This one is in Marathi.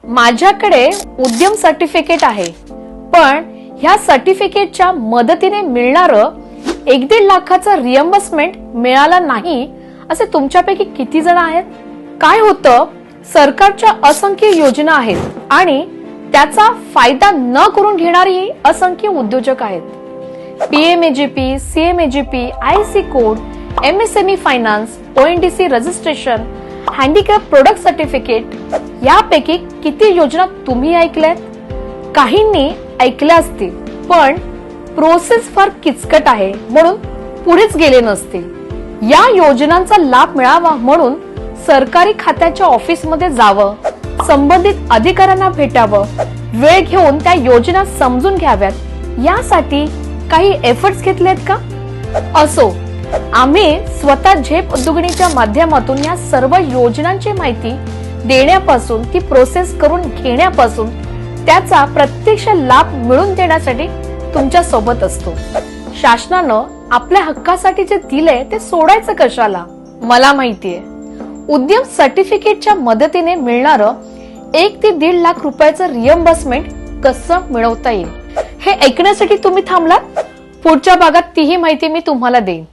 माझ्याकडे उद्यम सर्टिफिकेट आहे, पण ह्या सर्टिफिकेटच्या मदतीने मिळणारं 1-1.5 लाखाचं रिएम्बर्समेंट मिळाला नाही असे तुमच्यापैकी किती जण आहेत? काय होतं, सरकारच्या असंख्य योजना आहेत आणि त्याचा फायदा न करून घेणारी असंख्य उद्योजक आहेत. PMEGP, CMEGP, IC code, MSME finance, ONDC registration, handicraft product certificate यापैकी किती योजना तुम्ही ऐकल्यात? काहींनी ऐकल्या असतील, पण प्रोसेस फार किचकट आहे म्हणून पुढेच गेले नसतील. या योजनांचा लाभ मिळावा म्हणून सरकारी खात्याच्या ऑफिसमध्ये जावं, संबंधित अधिकाऱ्यांना भेटावं, वेळ घेऊन त्या योजना समजून घ्याव्यात, यासाठी काही एफर्ट्स घेतलेत का? असो, आम्ही स्वतः झेप उद्योगिनीच्या माध्यमातून या सर्व योजनांची माहिती देण्यापासून, ती प्रोसेस करून घेण्यापासून त्याचा प्रत्यक्ष लाभ मिळवून देण्यासाठी तुमच्या सोबत असतो. शासनानं आपल्या हक्कासाठी जे दिले ते सोडायचं कशाला? मला माहितीये, उद्यम सर्टिफिकेटच्या मदतीने मिळणारं 1 ते 1.5 लाख रुपयाचं रिएम्बर्समेंट कसं मिळवता येईल हे ऐकण्यासाठी तुम्ही थांबलात. पुढच्या भागात तीही माहिती मी तुम्हाला देईन.